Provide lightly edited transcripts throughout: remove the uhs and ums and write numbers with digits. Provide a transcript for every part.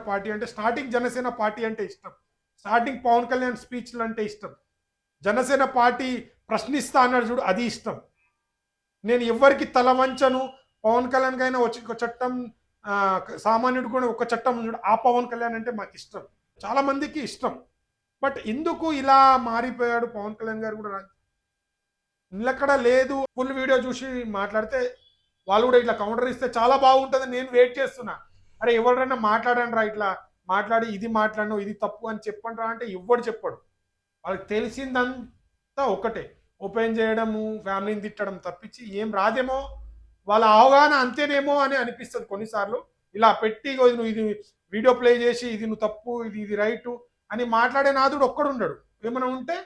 Party అంటే starting Janasena party అంటే ఇష్టం. స్టార్టింగ్ పవన్ కళ్యాణ్ స్పీచ్‌లు అంటే ఇష్టం. జనసేన పార్టీ ప్రశ్నిస్తా అన్నాడు చూడు అది ఇష్టం. నేను ఎవ్వరికి తల వంచను. పవన్ కళ్యాణ్‌కైనా వచ్చి ఒక చట్టం సామాన్యుడు కూడా ఒక చట్టం చూడు ఆ పవన్ కళ్యాణ్ అంటే మాకిష్టం. చాలా మందికి ఇష్టం. బట్ ఎందుకు ఇలా మారిపోయాడు పవన్ కళ్యాణ్ గారు కూడా నిలకడ లేదు. ఫుల్ వీడియో చూసి మాట్లాడితే వాళ్ళు కూడా ఇట్లా కౌంటర్ ఇస్తే చాలా బాగుంటుందని నేను వెయిట్ చేస్తున్నా. అరే ఎవరైనా మాట్లాడండిరా ఇట్లా మాట్లాడి ఇది మాట్లాడను ఇది తప్పు అని చెప్పండిరా అంటే ఎవ్వడు చెప్పడు. వాళ్ళకి తెలిసిందంతా ఒకటే. ఓపెన్ చేయడము, ఫ్యామిలీని తిట్టడం తప్పించి ఏం రాదేమో, వాళ్ళ అవగాహన అంతేనేమో అని అనిపిస్తుంది కొన్నిసార్లు. ఇలా పెట్టి ఇగో నువ్వు ఇది వీడియో ప్లే చేసి ఇది నువ్వు తప్పు, ఇది రైటు అని మాట్లాడే నాదుడు ఒక్కడుండడు. ఏమైనా ఉంటే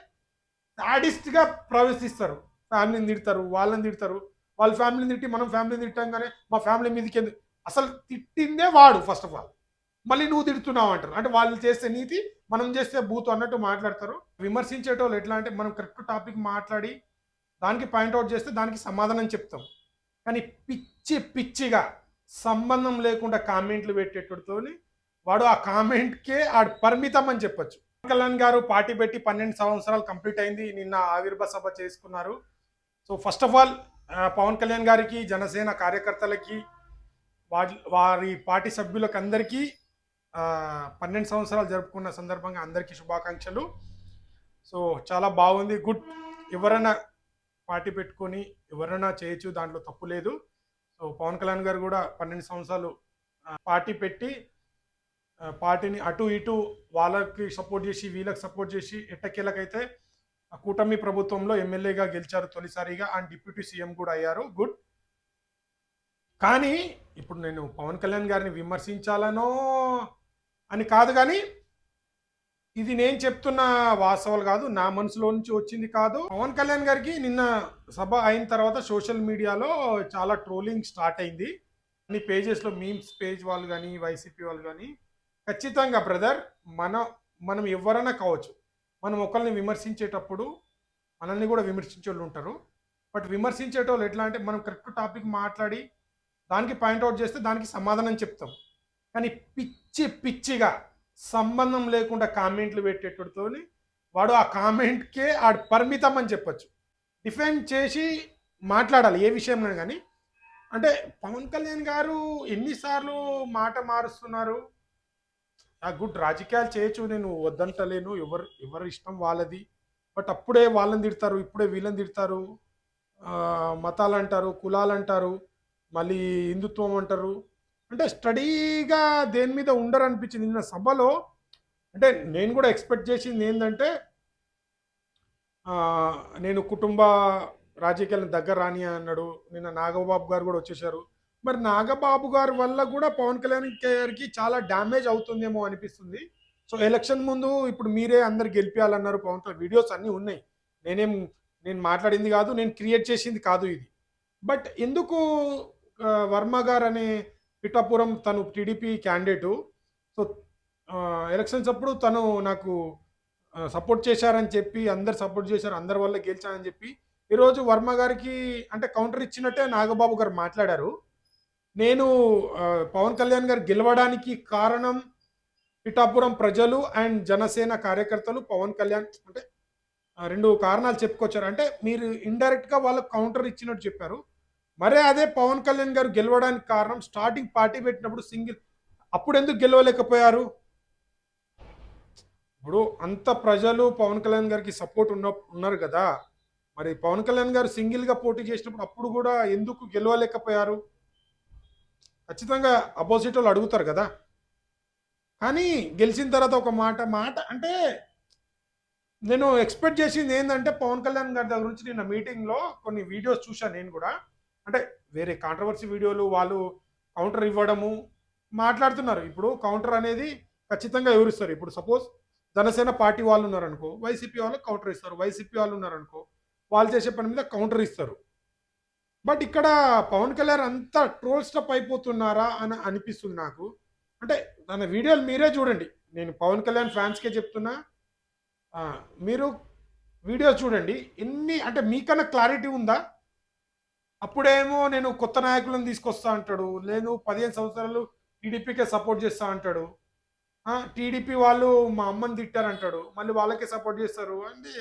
సాడిస్ట్‌గా ప్రవేశిస్తారు. ఫ్యామిలీని తిడతారు, వాళ్ళని తిడతారు. వాళ్ళ ఫ్యామిలీని తిట్టి మనం ఫ్యామిలీని తిట్టంగానే మా ఫ్యామిలీ మీదకెందుకు అసలు తిట్టిందే వాడు ఫస్ట్ ఆఫ్ ఆల్. మళ్ళీ నువ్వు తిడుతున్నావు అంటారు. అంటే వాళ్ళు చేస్తే నీతి, మనం చేస్తే బూతు అన్నట్టు మాట్లాడతారు. విమర్శించేటోళ్ళు ఎట్లా అంటే మనం కరెక్ట్ టాపిక్ మాట్లాడి దానికి పాయింట్అవుట్ చేస్తే దానికి సమాధానం చెప్తాం. కానీ పిచ్చిగా సంబంధం లేకుండా కామెంట్లు పెట్టేటోడితోని వాడు ఆ కామెంట్‌కే ఆడు పరిమితం అని చెప్పొచ్చు. కళ్యాణ్ గారు పార్టీ పెట్టి 12 సంవత్సరాలు కంప్లీట్ అయింది. నిన్న ఆవిర్భావ సభ చేసుకున్నారు. So first of all Pawan Kalyan గారికి, జనసేన కార్యకర్తలకి, వారి పార్టీ సభ్యులకు అందరికీ 12 సంవత్సరాలు జరుపుకున్న సందర్భంగా అందరికీ శుభాకాంక్షలు. సో చాలా బాగుంది, గుడ్. ఎవరైనా పార్టీ పెట్టుకొని ఎవరైనా చేయొచ్చు, దాంట్లో తప్పు లేదు. సో పవన్ కళ్యాణ్ గారు కూడా 12 సంవత్సరాలు పార్టీ పెట్టి పార్టీని అటు ఇటు వాళ్ళకి సపోర్ట్ చేసి వీళ్ళకి సపోర్ట్ చేసి ఎట్టకేలకైతే కూటమి ప్రభుత్వంలో ఎమ్మెల్యేగా గెలిచారు తొలిసారిగా, అండ్ డిప్యూటీ సీఎం కూడా అయ్యారు, గుడ్. కానీ ఇప్పుడు నేను పవన్ కళ్యాణ్ గారిని విమర్శించాలనో అని కాదు, కానీ ఇది నేను చెప్తున్న వాస్తవాలు కాదు, నా మనసులో నుంచి వచ్చింది కాదు. పవన్ కళ్యాణ్ గారికి నిన్న సభ అయిన తర్వాత సోషల్ మీడియాలో చాలా ట్రోలింగ్ స్టార్ట్ అయింది. అన్ని పేజెస్లో మీమ్స్ పేజ్ వాళ్ళు కానీ వైసీపీ వాళ్ళు కానీ ఖచ్చితంగా బ్రదర్ మనం ఎవరైనా కావచ్చు, మనం ఒకరిని విమర్శించేటప్పుడు మనల్ని కూడా విమర్శించే వాళ్ళు ఉంటారు. బట్ విమర్శించేటోళ్ళు ఎట్లా అంటే మనం కరెక్ట్ టాపిక్ మాట్లాడి దానికి పాయింట్అవుట్ చేస్తే దానికి సమాధానం చెప్తాం. కానీ పిచ్చిగా సంబంధం లేకుండా కామెంట్లు పెట్టేటోడితో వాడు ఆ కామెంట్కే ఆడు పరిమితం అని చెప్పొచ్చు. డిఫెండ్ చేసి మాట్లాడాలి ఏ విషయంలో కానీ. అంటే పవన్ కళ్యాణ్ గారు ఎన్నిసార్లు మాట మారుస్తున్నారు. గుడ్, రాజకీయాలు చేయొచ్చు, నేను వద్దంటలేను, ఎవరి ఇష్టం వాళ్ళది. బట్ అప్పుడే వాళ్ళని తిడతారు, ఇప్పుడే వీళ్ళని తిడతారు, మతాలు అంటారు, కులాలు అంటారు, మళ్ళీ హిందుత్వం అంటారు. అంటే స్టడీగా దేని మీద ఉండరు అనిపించింది నిన్న సభలో. అంటే నేను కూడా ఎక్స్పెక్ట్ చేసింది ఏంటంటే నేను కుటుంబ రాజకీయాలను దగ్గర రాని అన్నాడు. నిన్న నాగబాబు గారు కూడా వచ్చేసారు. మరి నాగబాబు గారి వల్ల కూడా పవన్ కళ్యాణ్ గారికి చాలా డ్యామేజ్ అవుతుందేమో అనిపిస్తుంది. సో ఎలక్షన్ ముందు ఇప్పుడు మీరే అందరు గెలిపించాలన్నారు పవన్ కళ్యాణ్, వీడియోస్ అన్నీ ఉన్నాయి. నేను మాట్లాడింది కాదు, నేను క్రియేట్ చేసింది కాదు ఇది. బట్ ఎందుకు వర్మ గారు అనే పిఠాపురం తను టీడీపీ క్యాండిడేటు. సో ఎలక్షన్స్ అప్పుడు తను నాకు సపోర్ట్ చేశారని చెప్పి అందరు సపోర్ట్ చేశారు, అందరి వల్ల గెలిచానని చెప్పి ఈరోజు వర్మ గారికి అంటే కౌంటర్ ఇచ్చినట్టే నాగబాబు గారు మాట్లాడారు. నేను పవన్ కళ్యాణ్ గారు గెలవడానికి కారణం పిఠాపురం ప్రజలు అండ్ జనసేన కార్యకర్తలు, పవన్ కళ్యాణ్ అంటే 2 కారణాలు చెప్పుకొచ్చారు. అంటే మీరు ఇండైరెక్ట్గా వాళ్ళకు కౌంటర్ ఇచ్చినట్టు చెప్పారు. మరే అదే పవన్ కళ్యాణ్ గారు గెలవడానికి కారణం స్టార్టింగ్ పార్టీ పెట్టినప్పుడు సింగిల్, అప్పుడు ఎందుకు గెలవలేకపోయారు? ఇప్పుడు అంత ప్రజలు పవన్ కళ్యాణ్ గారికి సపోర్ట్ ఉన్నారు కదా, మరి పవన్ కళ్యాణ్ గారు సింగిల్గా పోటీ చేసినప్పుడు అప్పుడు కూడా ఎందుకు గెలవలేకపోయారు? ఖచ్చితంగా అపోజిట్ వాళ్ళు అడుగుతారు కదా. కానీ గెలిచిన తర్వాత ఒక మాట అంటే నేను ఎక్స్పెక్ట్ చేసింది ఏంటంటే పవన్ కళ్యాణ్ గారి దగ్గర నుంచి నిన్న మీటింగ్లో కొన్ని వీడియోస్ చూశాను నేను కూడా. అంటే వేరే కాంట్రవర్సీ వీడియోలు వాళ్ళు కౌంటర్ ఇవ్వడము మాట్లాడుతున్నారు. ఇప్పుడు కౌంటర్ అనేది ఖచ్చితంగా ఎవరిస్తారు. ఇప్పుడు సపోజ్ జనసేన పార్టీ వాళ్ళు ఉన్నారనుకో, వైసీపీ వాళ్ళకి కౌంటర్ ఇస్తారు. వైసీపీ వాళ్ళు ఉన్నారనుకో, వాళ్ళు చేసే పని మీద కౌంటర్ ఇస్తారు. బట్ ఇక్కడ పవన్ కళ్యాణ్ అంతా ట్రోల్ స్టప్ అయిపోతున్నారా అని అనిపిస్తుంది నాకు. అంటే తన వీడియోలు మీరే చూడండి, నేను పవన్ కళ్యాణ్ ఫ్యాన్స్కే చెప్తున్నా, మీరు వీడియోస్ చూడండి ఎన్ని. అంటే మీకన్నా క్లారిటీ ఉందా? అప్పుడేమో నేను కొత్త నాయకులను తీసుకొస్తా అంటాడు, నేను 15 సంవత్సరాలు టీడీపీకే సపోర్ట్ చేస్తా అంటాడు. టీడీపీ వాళ్ళు మా అమ్మని తిట్టారంటాడు. మళ్ళీ వాళ్ళకే సపోర్ట్ చేస్తారు. అంటే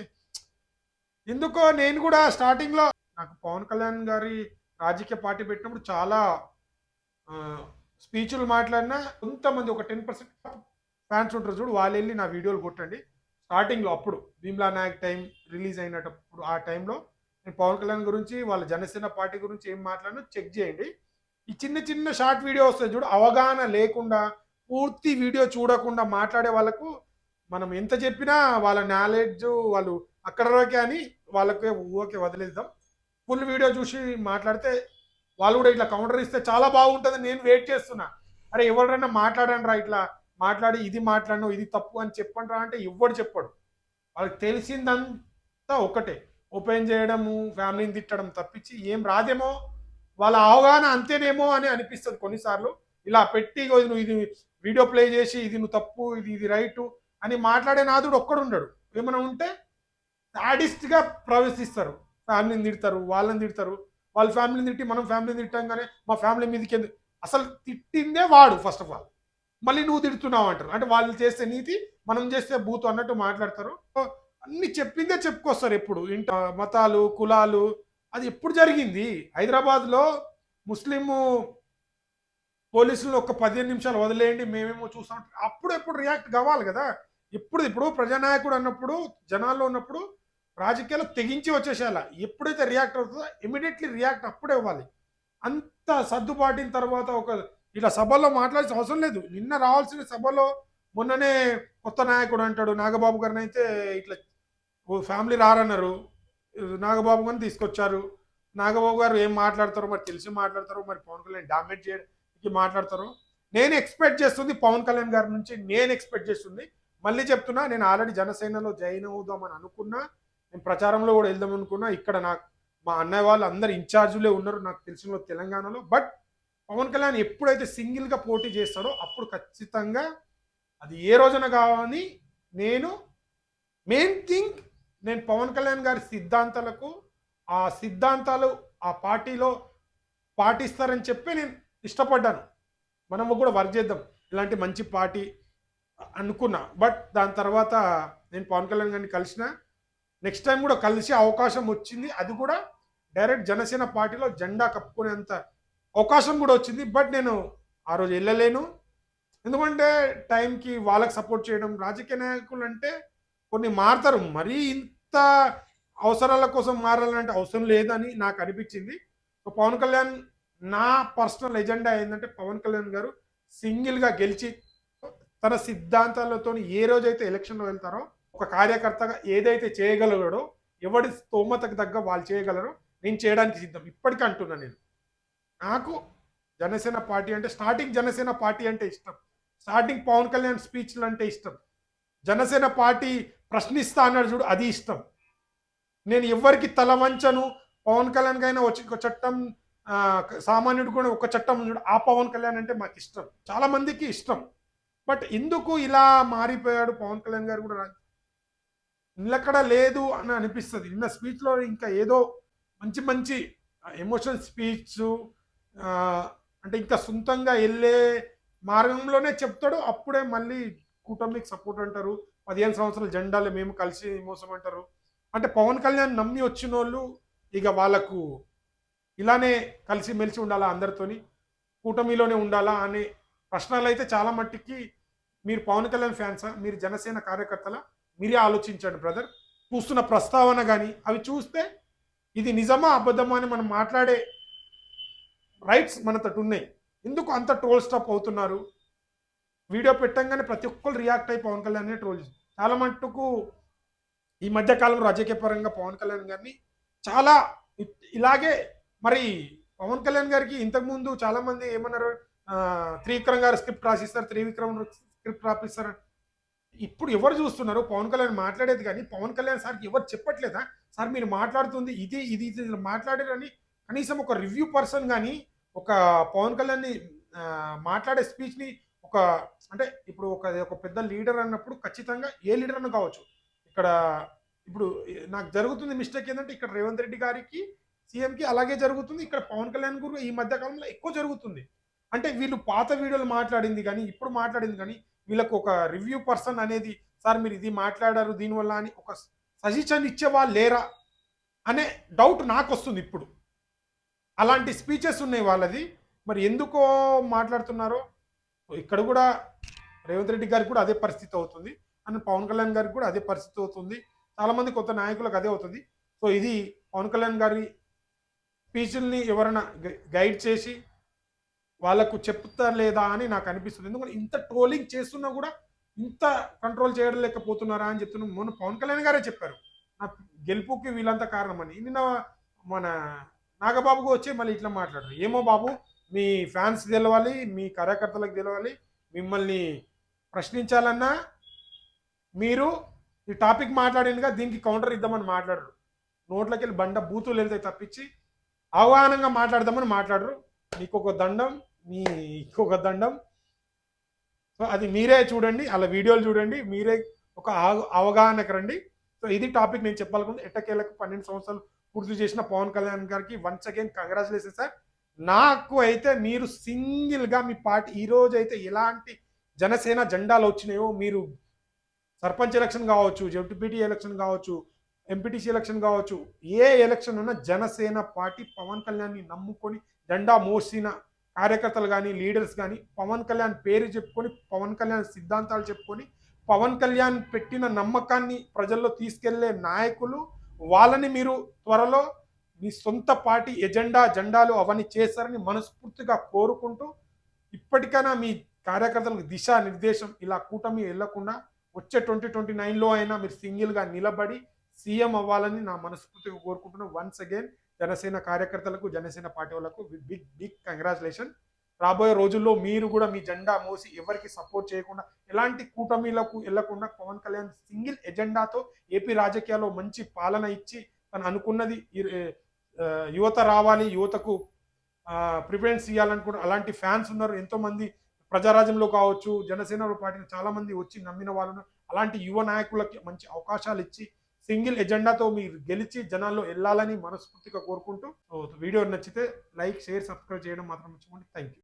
ఎందుకో నేను కూడా స్టార్టింగ్‌లో నాకు పవన్ కళ్యాణ్ గారి రాజకీయ పార్టీ పెట్టినప్పుడు చాలా ఆహ్, స్పీచ్‌లు మాట్లాడినా కొంతమంది ఒక 10% ఫ్యాన్స్ ఉంటారు చూడు. వాళ్ళెళ్లి నా వీడియోలు కొట్టండి. స్టార్టింగ్‌లో అప్పుడు 'భీమ్లా నాయక్' టైం రిలీజ్ అయినటప్పుడు ఆ టైంలో నేను పవన్ కళ్యాణ్ గురించి, వాళ్ళ జనసేన పార్టీ గురించి ఏం మాట్లాడినో చెక్ చేయండి. ఈ చిన్న చిన్న షార్ట్ వీడియో వస్తాయి చూడు. అవగాహన లేకుండా పూర్తి వీడియో చూడకుండా మాట్లాడే వాళ్ళకు మనం ఎంత చెప్పినా వాళ్ళ నాలెడ్జ్ వాళ్ళు అక్కడ వరకే అని వాళ్ళకి ఓకే వదిలేద్దాం. ఫుల్ వీడియో చూసి మాట్లాడితే వాళ్ళు కూడా ఇట్లా కౌంటర్ ఇస్తే చాలా బాగుంటుంది. నేను వెయిట్ చేస్తున్నా. అరే ఎవరైనా మాట్లాడండి రా, ఇట్లా మాట్లాడి ఇది మాట్లాడను ఇది తప్పు అని చెప్పండి రా అంటే ఎవ్వడు చెప్పడు. వాళ్ళకి తెలిసిందంతా ఒకటే. ఓపెన్ చేయడము, ఫ్యామిలీని తిట్టడం తప్పించి ఏం రాదేమో. వాళ్ళ అవగాహన అంతేనేమో అని అనిపిస్తుంది కొన్నిసార్లు. ఇలా పెట్టి ఇగో నువ్వు ఇది వీడియో ప్లే చేసి ఇది నువ్వు తప్పు, ఇది రైటు అని మాట్లాడే నాదుడు ఒక్కడుండడు. ఏమైనా ఉంటే సాడిస్ట్‌గా ప్రవేశిస్తారు. ఫ్యామిలీని తిడతారు, వాళ్ళని తిడతారు. వాళ్ళ ఫ్యామిలీని తిట్టి మనం ఫ్యామిలీని తిట్టంగానే మా ఫ్యామిలీ మీదకెందుకు అసలు తిట్టిందే వాడు ఫస్ట్ ఆఫ్ ఆల్. మళ్ళీ నువ్వు తిడుతున్నావు అంటారు. అంటే వాళ్ళు చేస్తే నీతి, మనం చేస్తే బూతు అన్నట్టు మాట్లాడతారు. సో, అన్ని చెప్పిందే చెప్పుకొస్తారు ఎప్పుడు. మతాలు, కులాలు అది ఎప్పుడు జరిగింది? హైదరాబాద్‌లో ముస్లిము పోలీసులు ఒక 15 నిమిషాలు వదిలేయండి మేమేమో చూస్తాం. అప్పుడు ఎప్పుడు రియాక్ట్ కావాలి కదా! ఇప్పుడు ప్రజానాయకుడు అన్నప్పుడు, జనాల్లో ఉన్నప్పుడు రాజకీయాలు తెగించి వచ్చేసేయాల. ఎప్పుడైతే రియాక్ట్ అవుతుందో ఇమ్మీడియేట్‌లీ రియాక్ట్ అప్పుడే ఇవ్వాలి. అంత సర్దుబాటిన తర్వాత ఇలా సభల్లో మాట్లాడాల్సిన అవసరం లేదు. నిన్న రావాల్సిన సభలో మొన్ననే కొత్త నాయకుడు అంటాడు. నాగబాబు గారినైతే ఇట్లా ఫ్యామిలీ రారన్నారు. నాగబాబు గారిని తీసుకొచ్చారు. నాగబాబు గారు ఏం మాట్లాడతారో మరి తెలిసి మాట్లాడతారో, మరి పవన్ కళ్యాణ్ డామినేట్ చేయడానికి మాట్లాడతారో. నేను ఎక్స్‌పెక్ట్ చేస్తుంది పవన్ కళ్యాణ్ గారి నుంచి నేను ఎక్స్‌పెక్ట్ చేస్తుంది. మళ్ళీ చెప్తున్నా నేను ఆల్రెడీ జనసేనలో జాయిన్ అవుదామని అనుకున్నా. నేను ప్రచారంలో కూడా వెళ్దాం అనుకున్నా. ఇక్కడ నాకు మా అన్నయ్య వాళ్ళు అందరు ఇన్‌చార్జ్‌లే ఉన్నారు నాకు తెలిసిన తెలంగాణలో. బట్ పవన్ కళ్యాణ్ ఎప్పుడైతే సింగిల్‌గా పోటీ చేస్తాడో అప్పుడు ఖచ్చితంగా అది ఏ రోజున గాని నేను మెయిన్ థింగ్ నేను పవన్ కళ్యాణ్ గారి సిద్ధాంతాలకు, ఆ సిద్ధాంతాలు ఆ పార్టీలో పాటిస్తారని చెప్పి నేను ఇష్టపడ్డాను. మనము కూడా వర్క్ చేద్దాం. ఇలాంటి మంచి పార్టీ అనుకున్నా. బట్ దాని తర్వాత నేను పవన్ కళ్యాణ్ గారిని కలిసిన. నెక్స్ట్ టైం కూడా కలిసే అవకాశం వచ్చింది. అది కూడా డైరెక్ట్ జనసేన పార్టీలో జెండా కప్పుకునేంత అవకాశం కూడా వచ్చింది. బట్ నేను ఆ రోజు వెళ్ళలేను. ఎందుకంటే టైంకి వాళ్ళకి సపోర్ట్ చేయడం రాజకీయ నాయకులు అంటే కొన్ని మారతారు. మరీ ఇంత అవసరాల కోసం మారాలంటే అవసరం లేదని నాకు అనిపించింది. సో, పవన్ కళ్యాణ్ నా పర్సనల్ ఎజెండా ఏంటంటే పవన్ కళ్యాణ్ గారు సింగిల్‌గా గెలిచి తన సిద్ధాంతాలతోని ఏ రోజైతే ఎలక్షన్‌లో వెళ్తారో ఒక కార్యకర్తగా ఏదైతే చేయగలగడో ఎవడి స్తోమతకు తగ్గ వాళ్ళు చేయగలరో నేను చేయడానికి సిద్ధం. ఇప్పటికి అంటున్నా నేను. నాకు జనసేన పార్టీ అంటే స్టార్టింగ్ జనసేన పార్టీ అంటే ఇష్టం. స్టార్టింగ్ పవన్ కళ్యాణ్ స్పీచ్‌లు అంటే ఇష్టం. జనసేన పార్టీ ప్రశ్నిస్తా అన్నాడు చూడు అది ఇష్టం. నేను ఎవ్వరికి తల వంచను. పవన్ కళ్యాణ్‌కైనా వచ్చి ఒక చట్టం సామాన్యుడు కూడా ఒక చట్టం చూడు ఆ పవన్ కళ్యాణ్ అంటే మాకిష్టం. చాలా మందికి ఇష్టం. బట్ ఎందుకు ఇలా మారిపోయాడు పవన్ కళ్యాణ్ గారు కూడా నిలకడ లేదు అని అనిపిస్తది. నిన్న స్పీచ్‌లో ఇంకా ఏదో మంచి మంచి ఎమోషనల్ స్పీచు అంటే ఇంకా సొంతంగా ఎళ్ళే మార్గంలోనే చెప్తాడు. అప్పుడే మళ్ళీ కూటమికి సపోర్ట్ అంటారు. 15 సంవత్సరాల జెండాలు మేము కలిసి మోసామంటారు. అంటే పవన్ కళ్యాణ్ నమ్మి వచ్చినోళ్ళు ఇగ వాళ్ళకు ఇలానే కలిసిమెలిసి ఉండాలా అందరితోని, కూటమిలోనే ఉండాలా అనే ప్రశ్నలైతే చాలా మట్టికి మీరు పవన్ కళ్యాణ్ ఫ్యాన్సా? మీరు జనసేన కార్యకర్తలా? మీరే ఆలోచించండి బ్రదర్. చూస్తున్న ప్రస్తావన గాని అవి చూస్తే ఇది నిజమా? అబద్ధమా? అని మనం మాట్లాడే రైట్స్ మనతోటున్నాయి. ఎందుకు అంత ట్రోల్ స్టాప్ అవుతున్నారు? వీడియో పెట్టంగానే ప్రతి ఒక్కళ్ళు రియాక్ట్ అయ్యి పవన్ కళ్యాణ్‌నే ట్రోల్ చేస్తారు. చాలా మట్టుకు ఈ మధ్య కాలంలో రాజకీయ పరంగా పవన్ కళ్యాణ్ గారిని చాలా ఇలాగే మరి పవన్ కళ్యాణ్ గారికి ఇంతకుముందు చాలామంది ఏమన్నారు? త్రివిక్రమ్ గారు స్క్రిప్ట్ రాసిస్తారు. త్రివిక్రమ్ స్క్రిప్ట్ రాపిస్తారు. ఇప్పుడు ఎవరు చూస్తున్నారు? పవన్ కళ్యాణ్ మాట్లాడేది గానీ, పవన్ కళ్యాణ్ సార్‌కి ఎవరు చెప్పట్లేదా? సార్ మీరు మాట్లాడుతుంది ఇది మాట్లాడారని కనీసం ఒక రివ్యూ పర్సన్ గాని, ఒక పవన్ కళ్యాణ్‌ని మాట్లాడే స్పీచ్‌ని ఒక అంటే ఇప్పుడు ఒక పెద్ద లీడర్ అన్నప్పుడు ఖచ్చితంగా ఏ లీడర్ అన్నా కావచ్చు. ఇక్కడ ఇప్పుడు నాకు జరుగుతుంది మిస్టేక్ ఏందంటే ఇక్కడ రేవంత్ రెడ్డి గారికి, సీఎంకి అలాగే జరుగుతుంది. ఇక్కడ పవన్ కళ్యాణ్ కూడా ఈ మధ్య కాలంలో ఎక్కువ జరుగుతుంది. అంటే వీళ్ళు పాత వీడియోలు మాట్లాడింది గానీ, ఇప్పుడు మాట్లాడింది గానీ వీళ్ళకు ఒక రివ్యూ పర్సన్ అనేది సార్ మీరు ఇది మాట్లాడారు దీనివల్ల అని ఒక సజెషన్ ఇచ్చే వాళ్ళు లేరా అనే డౌట్ నాకు వస్తుంది ఇప్పుడు. అలాంటి స్పీచెస్ ఉన్నాయి వాళ్ళది. మరి ఎందుకో మాట్లాడుతున్నారో ఇక్కడ కూడా రేవంత్ రెడ్డి గారికి కూడా అదే పరిస్థితి అవుతుంది అండ్ పవన్ కళ్యాణ్ గారికి కూడా అదే పరిస్థితి అవుతుంది. చాలామంది కొత్త నాయకులకు అదే అవుతుంది. సో ఇది పవన్ కళ్యాణ్ గారి స్పీచ్ల్ని ఎవరైనా గైడ్ చేసి వాళ్ళకు చెప్తారు లేదా అని నాకు అనిపిస్తుంది. ఎందుకంటే ఇంత ట్రోలింగ్ చేస్తున్నా కూడా ఇంత కంట్రోల్ చేయడం లేకపోతున్నారా అని చెప్తున్నాం. మొన్న పవన్ కళ్యాణ్ గారే చెప్పారు నా గెలుపుకి వీళ్ళంతా కారణమని. నిన్న మన నాగబాబుకు వచ్చి మళ్ళీ ఇట్లా మాట్లాడారు. ఏమో బాబు మీ ఫ్యాన్స్ తెలవాలి, మీ కార్యకర్తలకు తెలవాలి, మిమ్మల్ని ప్రశ్నించాలన్నా మీరు ఈ టాపిక్ మాట్లాడిందిగా దీనికి కౌంటర్ ఇద్దామని మాట్లాడరు. నోట్లోకి వెళ్ళి బండ బూతులు వెళ్తాయి తప్పించి అవగాహనంగా మాట్లాడదామని మాట్లాడరు. నీకొక దండం, నీకొక దండం. సో అది మీరే చూడండి, అలా వీడియోలు చూడండి, మీరే ఒక అవగాహనకు రండి. సో ఇది టాపిక్ నేను చెప్పాలనుకుంది. ఎట్టకేలకు 12 సంవత్సరాలు పూర్తి చేసిన పవన్ కళ్యాణ్ గారికి వన్స్ అగైన్ కంగ్రాచులేషన్ సార్. నాకు అయితే మీరు సింగిల్గా మీ పార్టీ ఈరోజు అయితే ఎలాంటి జనసేన జెండాలు వచ్చినాయో, మీరు సర్పంచ్ ఎలక్షన్ కావచ్చు, జెడ్పీటీ ఎలక్షన్ కావచ్చు, ఎంపీటీసీ ఎలక్షన్ కావచ్చు, ఏ ఎలక్షన్ ఉన్నా జనసేన పార్టీ పవన్ కళ్యాణ్ని నమ్ముకొని జెండా మోసిన కార్యకర్తలు కానీ లీడర్స్ కానీ పవన్ కళ్యాణ్ పేరు చెప్పుకొని పవన్ కళ్యాణ్ సిద్ధాంతాలు చెప్పుకొని పవన్ కళ్యాణ్ పెట్టిన నమ్మకాన్ని ప్రజల్లో తీసుకెళ్లే నాయకులు వాళ్ళని మీరు త్వరలో మీ సొంత పార్టీ జెండాలు అవన్నీ చేస్తారని మనస్ఫూర్తిగా కోరుకుంటూ ఇప్పటికైనా మీ కార్యకర్తలకు దిశా నిర్దేశం ఇలా కూటమి వెళ్లకుండా వచ్చే 2029లో అయినా మీరు సింగిల్గా నిలబడి సీఎం అవ్వాలని నా మనస్ఫూర్తిగా కోరుకుంటున్నాను. వన్స్ అగైన్ జనసేన కార్యకర్తలకు జనసేన పార్టీ వాళ్ళకు బిగ్ బిగ్ కంగ్రాచులేషన్. రాబోయే రోజుల్లో మీరు కూడా మీ జెండా మోసి ఎవరికి సపోర్ట్ చేయకుండా ఎలాంటి కూటమిలకు వెళ్లకుండా పవన్ కళ్యాణ్ సింగిల్ ఎజెండాతో ఏపీ రాజకీయాల్లో మంచి పాలన ఇచ్చి తను అనుకున్నది యువత రావాలి, యువతకు ప్రిఫరెన్స్ ఇవ్వాలనుకుంటే అలాంటి ఫ్యాన్స్ ఉన్నారు ఎంతోమంది. ప్రజారాజ్యంలో కావచ్చు, జనసేన పార్టీని చాలా మంది వచ్చి నమ్మిన వాళ్ళు. అలాంటి యువ నాయకులకి మంచి అవకాశాలు ఇచ్చి సింగిల్ ఎజెండాతో మీరు గెలిచి జనాల్లో వెళ్ళాలని మనస్ఫూర్తిగా కోరుకుంటూ వీడియో నచ్చితే లైక్, షేర్, సబ్స్క్రైబ్ చేయడం మాత్రం మర్చిపోండి. Thank you.